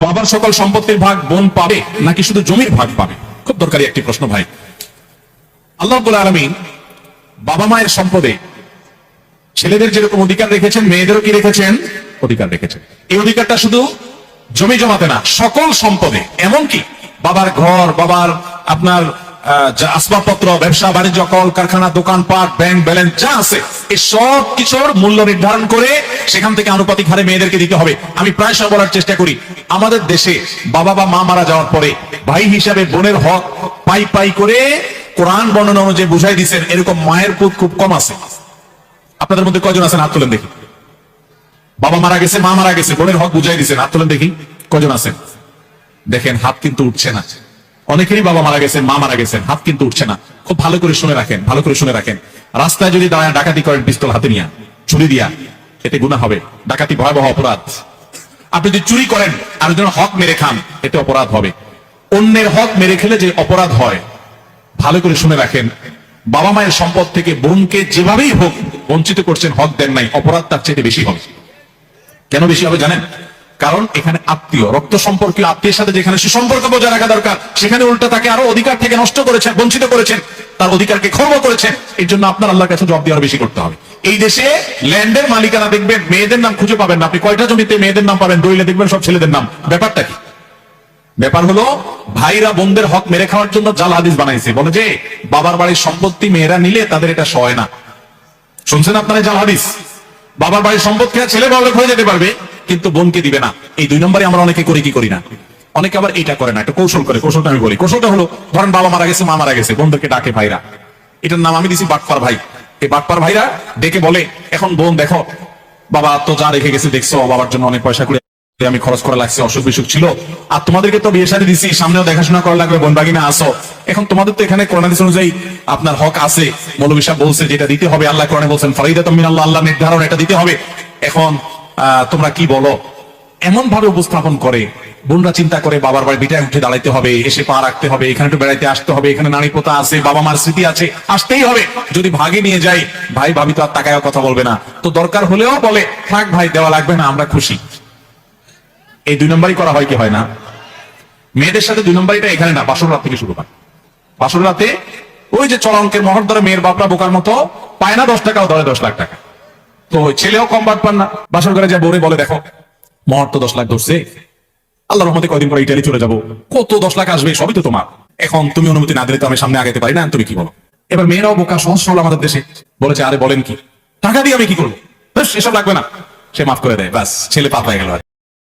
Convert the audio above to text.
বাবার সকল সম্পত্তির ভাগ বোন পাবে নাকি শুধু জমির ভাগ পাবে? খুব দরকারি একটি প্রশ্ন ভাই। আল্লাহ রাব্বুল আলামিন বাবা মায়ের সম্পদে ছেলেদের যেরকম অধিকার রেখেছেন, মেয়েদেরও কি রেখেছেন? অধিকার রেখেছেন। এই অধিকারটা শুধু জমি জমাতে না, সকল সম্পদে, এমনকি বাবার ঘর, বাবার আপনার আসবাবপত্র, ব্যবসা বাণিজ্য, কল কারখানা, দোকানপাট, ব্যাংক ব্যালেন্স যা আছে, এই সব কিছুর মূল্য নির্ধারণ করে সেখান থেকে আনুপাতিক হারে মেয়েদেরকে দিতে হবে। আমি প্রায় সব বলার চেষ্টা করি, আমাদের দেশে বাবা বা মা মারা যাওয়ার পরে ভাই হিসাবে বোনের হক পাই পাই করে কোরআন বর্ণনা অনুযায়ী বুঝাই দিচ্ছেন, এরকম মায়ের পুত খুব কম আছে। আপনাদের মধ্যে কয়জন আছেন? হাত তোলেন দেখি। বাবা মারা গেছে, মা মারা গেছে, বোনের হক বুঝাই দিচ্ছেন, হাত তোলেন দেখি কয়জন আছেন। দেখেন হাত কিন্তু উঠছে না। অনেকেরই বাবা মারা গেছেন, মা মারা গেছেন, হাত কিন্তু উঠছে না। খুব ভালো করে শুনে রাখেন, ভালো করে শুনে রাখেন। রাস্তায় যদি দাঁড়ায় ডাকাতি করেন পিস্তল হাতে নিয়ে, চুরি দিয়া, এতে গুনাহ হবে। ডাকাতি ভয়াবহ অপরাধ। আপনি যদি চুরি করেন আর যদি হক মেরে খান, এতে অপরাধ হবে। অন্যের হক মেরে খেলে যে অপরাধ হয়, ভালো করে শুনে রাখেন। বাবা মায়ের সম্পদ থেকে বোনকে যেভাবেই হোক বঞ্চিত করছেন, হক দেন নাই, অপরাধ তার চেয়ে বেশি হবে। কেন বেশি হবে জানেন? কারণ এখানে আত্মীয়, রক্ত সম্পর্কীয় আত্মীয়ের সাথে যেখানে সুসম্পর্ক বজায় রাখা দরকার, সেখানে উল্টা তাকে আরো অধিকার থেকে নষ্ট করেছেন, বঞ্চিত করেছেন, তার অধিকারকে খর্ব করেছেন। এর জন্য আপনার আল্লাহর কাছে জবাব দেওয়ার বেশি করতে হবে। এই দেশে ল্যান্ডের মালিকানা দেখবেন, মেয়েদের নাম খুঁজে পাবেন না। আপনি কয়টা জমিতে মেয়েদের নাম পাবেন? দলিলে দেখবেন সব ছেলেদের নাম। ব্যাপারটা কি? ব্যাপার হলো ভাইরা বোনদের হক মেরে খাওয়ার জন্য জাল হাদিস বানাইছে। বলে যে বাবার বাড়ির সম্পত্তি মেয়েরা নিলে তাদের এটা সয় না। শুনছেন আপনারা জাল হাদিস? বাবার বাড়ির সম্পদ খেয়ে ছেলে বড়লোক হয়ে যেতে পারবে, কিন্তু বোনকে দিবে না। এই দুই নম্বরে আমরা অনেকে করি কি করি না? অনেকে আবার এটা করে না, একটা কৌশল করে। কৌশলটা আমি বলি। কৌশলটা হলো, ধরেন বাবা মারা গেছে, মা মারা গেছে, বোনদেরকে ডাকে ভাইরা। এটার নাম আমি দিছি বাটপার ভাই। এই বাটপার ভাইরা ডেকে বলে, এখন বোন দেখো, বাবা তো যা রেখে গেছে দেখছো, বাবার জন্য অনেক পয়সা করে আমি খরচ করা লাগছে, অসুখ বিসুখ ছিল, আর তোমাদেরকে তো বিয়ে শাদী দিছি, সামনেও দেখাশোনা করা লাগবে, বোন বাগিনা আসো। এখন তোমাদের তো এখানে কোরআন হাদিস অনুযায়ী আপনার হক আছে। মৌলভী সাহেব বলছে যেটা দিতে হবে, আল্লাহ কোরআনে বলছেন ফারিদাতুম মিনাল্লাহ, আল্লাহ নির্ধারণ, এটা দিতে হবে। এখন তোমরা কি বলো? এমন ভাবে উপস্থাপন করে, বোনরা চিন্তা করে বাবার বাড়ি বিটায় উঠে দাঁড়াইতে হবে, এসে পা রাখতে হবে, এখানে একটু বেড়াইতে আসতে হবে, এখানে নারী পোতা আছে, বাবা মার স্মৃতি আছে, আসতেই হবে। যদি ভাগে নিয়ে যাই, ভাই ভাবি তো আর তাকায় কথা বলবে না, তো দরকার হলেও বলে থাক ভাই, দেওয়া লাগবে না, আমরা খুশি। এই দুই নম্বরই করা হয় কি হয় না? মেয়েদের সাথে দুই নম্বরটা এখানে না, বাসর রাত থেকে শুরু হয়। বাসর রাতে ওই যে চড়া অঙ্কের মহর ধরে মেয়ের বাপরা বোকার মতো পায় না 10 টাকা, ধরে 10 লাখ টাকা। তো ছেলেও কম বাদ পান না, বাসর ঘরে যা বোরে বলে দেখো মহর তো 10 লাখ ধরছে, আল্লাহর রহমতে কয়দিন পরে ইটালি চলে যাবো, কত 10 লাখ আসবে, সবই তো তোমার। এখন তুমি অনুমতি না দিলে তো আমি সামনে আগাইতে পারি না, তুমি কি বলো? এবার মেয়েরাও বোকা, সহজ সরল আমাদের দেশে বলেছে, আরে বলেন কি, টাকা দিয়ে আমি কি করবো, এসব লাগবে না, সে মাফ করে দেয়, ব্যাস ছেলে পাপ হয়ে গেল।